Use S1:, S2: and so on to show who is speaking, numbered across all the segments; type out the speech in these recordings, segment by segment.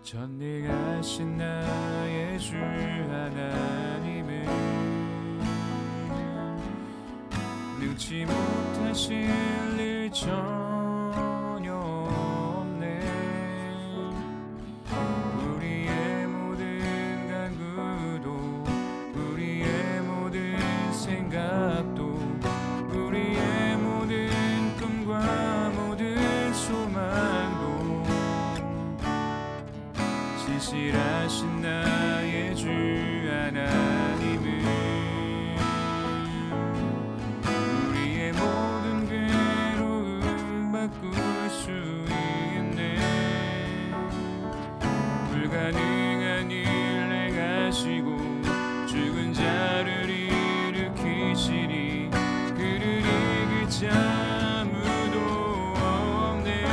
S1: 전능하신 나의 주 하나님은 능치 못하실 일 전혀 없네. 우리의 모든 간구도 우리의 모든 생각도 우리의 모든 꿈과 모든 소망도 진실하신 나의 주 하나님은 우리의 모든 괴로움 바꿀 수 있네. 불가능한 일 행하시고 죽은 자를 일으키시니 그를 이길 자 아무도 없네.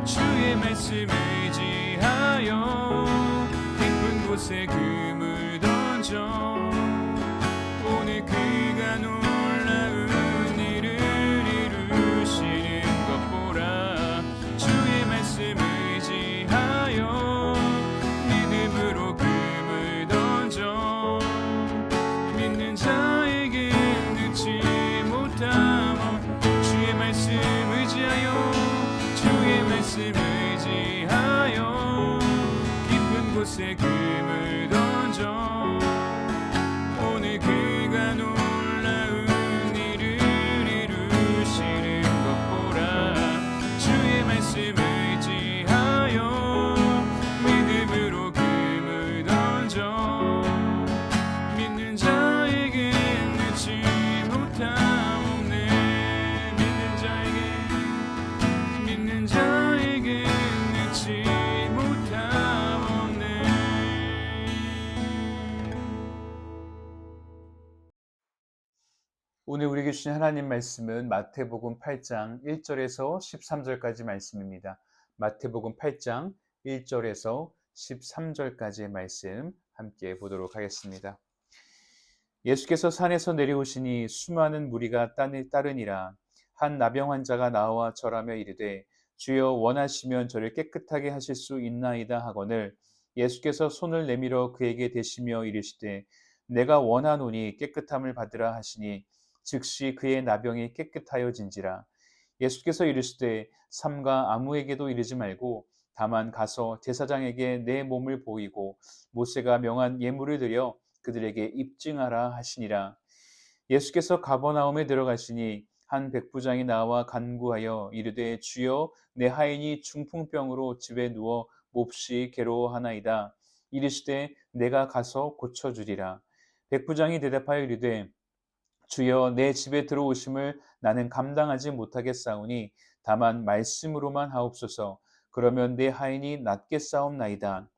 S1: 주의 말씀을 의지하여 깊은 곳에 금을 던져 오늘 그가 놀라운 일을 이루시는 것 보라. 주의 말씀을 의지하여 믿음으로 금을 던져 믿는 자에게 늦지 못함. 주의 말씀 의지하여 주의 말씀 의지하여 깊은 곳에 금을 던져 오늘 그가 놀라운 일을 이루시는 것 보라. 주의 말씀 의지하여 믿음으로 금을 던져 믿는 자에게 늦지 못함 없네. 믿는 자에게 늦지 못함 없네.
S2: 오늘 우리에게 주신 하나님 말씀은 마태복음 8장 1절에서 13절까지 말씀입니다. 마태복음 8장 1절에서 13절까지의 말씀 함께 보도록 하겠습니다. 예수께서 산에서 내려오시니 수많은 무리가 따르니라. 한 나병 환자가 나와 절하며 이르되 주여 원하시면 저를 깨끗하게 하실 수 있나이다 하거늘 예수께서 손을 내밀어 그에게 대시며 이르시되 내가 원하노니 깨끗함을 받으라 하시니 즉시 그의 나병이 깨끗하여진지라. 예수께서 이르시되 삼가 아무에게도 이르지 말고 다만 가서 제사장에게 내 몸을 보이고 모세가 명한 예물을 드려 그들에게 입증하라 하시니라. 예수께서 가버나움에 들어가시니 한 백부장이 나와 간구하여 이르되 주여 내 하인이 중풍병으로 집에 누워 몹시 괴로워하나이다. 이르시되 내가 가서 고쳐주리라. 백부장이 대답하여 이르되 주여 내 집에 들어오심을 나는 감당하지 못하겠사오니 다만 말씀으로만 하옵소서. 그러면 내 하인이 낫겠사옵나이다.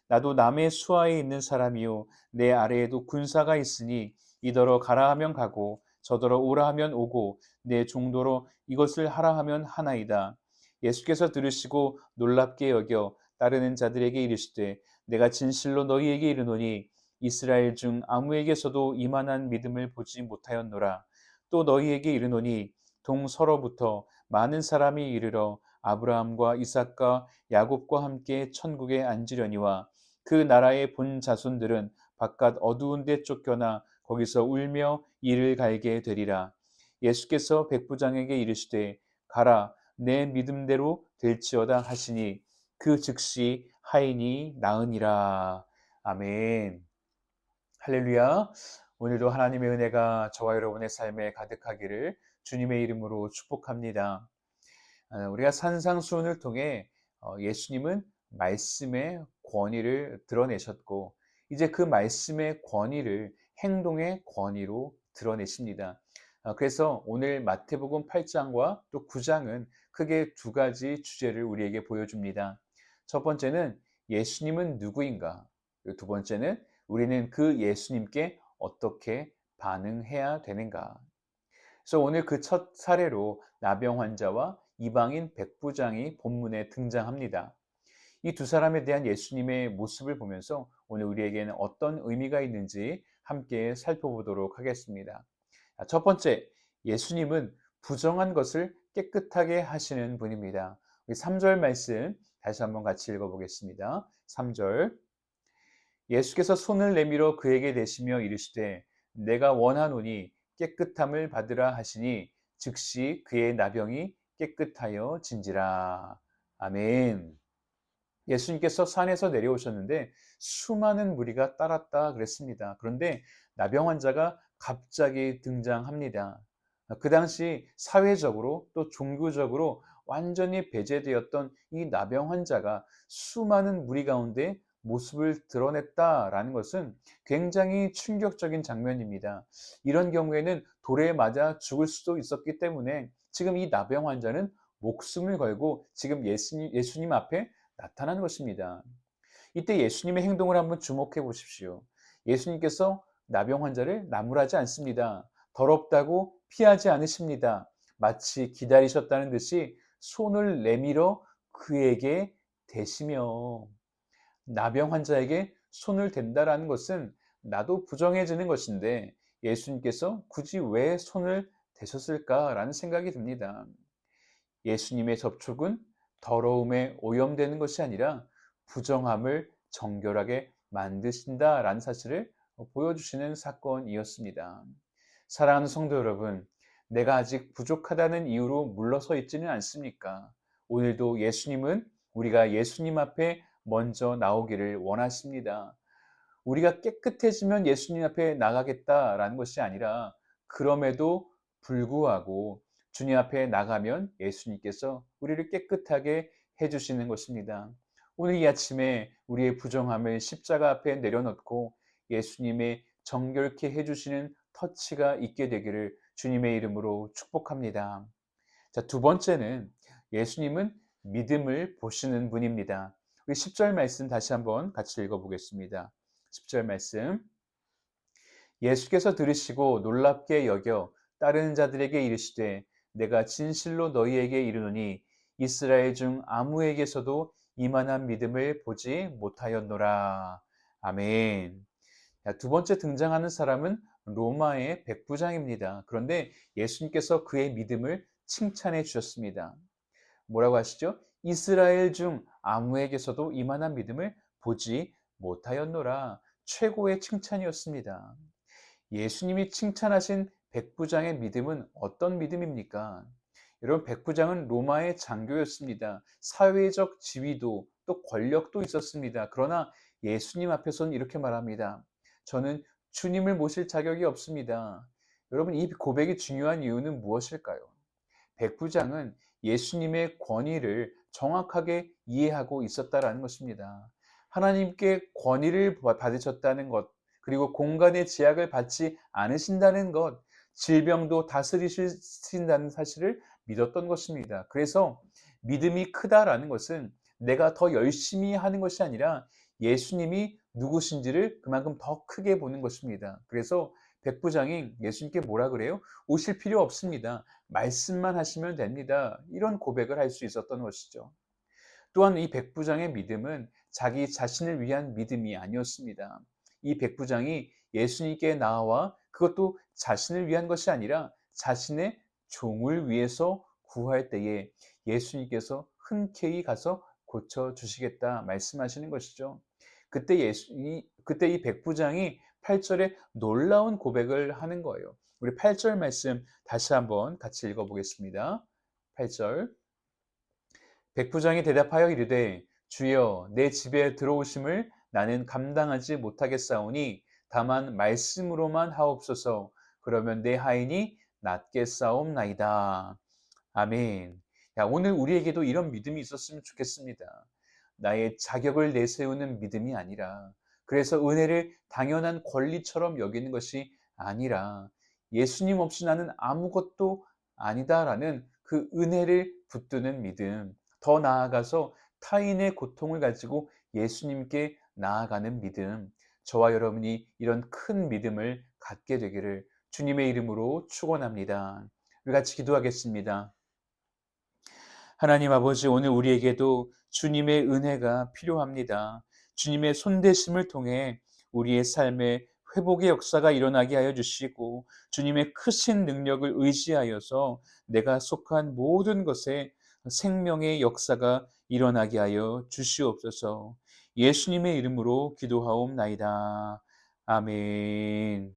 S2: 나도 남의 수하에 있는 사람이요 내 아래에도 군사가 있으니 이더러 가라 하면 가고 저더러 오라 하면 오고 내 종도로 이것을 하라 하면 하나이다. 예수께서 들으시고 놀랍게 여겨 따르는 자들에게 이르시되 내가 진실로 너희에게 이르노니 이스라엘 중 아무에게서도 이만한 믿음을 보지 못하였노라. 또 너희에게 이르노니 동서로부터 많은 사람이 이르러 아브라함과 이삭과 야곱과 함께 천국에 앉으려니와 그 나라의 본 자손들은 바깥 어두운 데 쫓겨나 거기서 울며 이를 갈게 되리라. 예수께서 백부장에게 이르시되 가라 내 믿음대로 될지어다 하시니 그 즉시 하인이 나으니라. 아멘. 할렐루야. 오늘도 하나님의 은혜가 저와 여러분의 삶에 가득하기를 주님의 이름으로 축복합니다. 우리가 산상수훈을 통해 예수님은 말씀의 권위를 드러내셨고 이제 그 말씀의 권위를 행동의 권위로 드러내십니다. 그래서 오늘 마태복음 8장과 또 9장은 크게 두 가지 주제를 우리에게 보여줍니다. 첫 번째는 예수님은 누구인가? 두 번째는 우리는 그 예수님께 어떻게 반응해야 되는가? 그래서 오늘 그 첫 사례로 나병 환자와 이방인 백부장이 본문에 등장합니다. 이 두 사람에 대한 예수님의 모습을 보면서 오늘 우리에게는 어떤 의미가 있는지 함께 살펴보도록 하겠습니다. 첫 번째, 예수님은 부정한 것을 깨끗하게 하시는 분입니다. 우리 3절 말씀 다시 한번 같이 읽어보겠습니다. 3절 예수께서 손을 내밀어 그에게 대시며 이르시되 내가 원하노니 깨끗함을 받으라 하시니 즉시 그의 나병이 깨끗하여 진지라. 아멘. 예수님께서 산에서 내려오셨는데 수많은 무리가 따랐다 그랬습니다. 그런데 나병 환자가 갑자기 등장합니다. 그 당시 사회적으로 또 종교적으로 완전히 배제되었던 이 나병 환자가 수많은 무리 가운데 모습을 드러냈다라는 것은 굉장히 충격적인 장면입니다. 이런 경우에는 돌에 맞아 죽을 수도 있었기 때문에 지금 이 나병 환자는 목숨을 걸고 지금 예수님 앞에 나타나는 것입니다. 이때 예수님의 행동을 한번 주목해 보십시오. 예수님께서 나병 환자를 나무라지 않습니다. 더럽다고 피하지 않으십니다. 마치 기다리셨다는 듯이 손을 내밀어 그에게 대시며 나병 환자에게 손을 댄다라는 것은 나도 부정해지는 것인데 예수님께서 굳이 왜 손을 대셨을까라는 생각이 듭니다. 예수님의 접촉은 더러움에 오염되는 것이 아니라 부정함을 정결하게 만드신다라는 사실을 보여주시는 사건이었습니다. 사랑하는 성도 여러분, 내가 아직 부족하다는 이유로 물러서 있지는 않습니까? 오늘도 예수님은 우리가 예수님 앞에 먼저 나오기를 원하십니다. 우리가 깨끗해지면 예수님 앞에 나가겠다라는 것이 아니라 그럼에도 불구하고 주님 앞에 나가면 예수님께서 우리를 깨끗하게 해주시는 것입니다. 오늘 이 아침에 우리의 부정함을 십자가 앞에 내려놓고 예수님의 정결케 해주시는 터치가 있게 되기를 주님의 이름으로 축복합니다. 자, 두 번째는 예수님은 믿음을 보시는 분입니다. 우리 10절 말씀 다시 한번 같이 읽어보겠습니다. 10절 말씀 예수께서 들으시고 놀랍게 여겨 따르는 자들에게 이르시되 내가 진실로 너희에게 이르노니 이스라엘 중 아무에게서도 이만한 믿음을 보지 못하였노라. 아멘. 두 번째 등장하는 사람은 로마의 백부장입니다. 그런데 예수님께서 그의 믿음을 칭찬해 주셨습니다. 뭐라고 하시죠? 이스라엘 중 아무에게서도 이만한 믿음을 보지 못하였노라. 최고의 칭찬이었습니다. 예수님이 칭찬하신 백부장의 믿음은 어떤 믿음입니까? 여러분, 백부장은 로마의 장교였습니다. 사회적 지위도 또 권력도 있었습니다. 그러나 예수님 앞에서는 이렇게 말합니다. 저는 주님을 모실 자격이 없습니다. 여러분, 이 고백이 중요한 이유는 무엇일까요? 백부장은 예수님의 권위를 정확하게 이해하고 있었다라는 것입니다. 하나님께 권위를 받으셨다는 것, 그리고 공간의 제약을 받지 않으신다는 것, 질병도 다스리신다는 사실을 믿었던 것입니다. 그래서 믿음이 크다라는 것은 내가 더 열심히 하는 것이 아니라 예수님이 누구신지를 그만큼 더 크게 보는 것입니다. 그래서 백부장이 예수님께 뭐라 그래요? 오실 필요 없습니다. 말씀만 하시면 됩니다. 이런 고백을 할 수 있었던 것이죠. 또한 이 백부장의 믿음은 자기 자신을 위한 믿음이 아니었습니다. 이 백부장이 예수님께 나와 그것도 자신을 위한 것이 아니라 자신의 종을 위해서 구할 때에 예수님께서 흔쾌히 가서 고쳐주시겠다 말씀하시는 것이죠. 그때 이 백부장이 8절에 놀라운 고백을 하는 거예요. 우리 8절 말씀 다시 한번 같이 읽어보겠습니다. 8절 백부장이 대답하여 이르되 주여 내 집에 들어오심을 나는 감당하지 못하겠사오니 다만 말씀으로만 하옵소서. 그러면 내 하인이 낫겠사옵나이다. 아멘. 오늘 우리에게도 이런 믿음이 있었으면 좋겠습니다. 나의 자격을 내세우는 믿음이 아니라, 그래서 은혜를 당연한 권리처럼 여기는 것이 아니라 예수님 없이 나는 아무것도 아니다라는 그 은혜를 붙드는 믿음, 더 나아가서 타인의 고통을 가지고 예수님께 나아가는 믿음, 저와 여러분이 이런 큰 믿음을 갖게 되기를 주님의 이름으로 축원합니다. 우리 같이 기도하겠습니다. 하나님 아버지, 오늘 우리에게도 주님의 은혜가 필요합니다. 주님의 손대심을 통해 우리의 삶에 회복의 역사가 일어나게 하여 주시고 주님의 크신 능력을 의지하여서 내가 속한 모든 것에 생명의 역사가 일어나게 하여 주시옵소서. 예수님의 이름으로 기도하옵나이다. 아멘.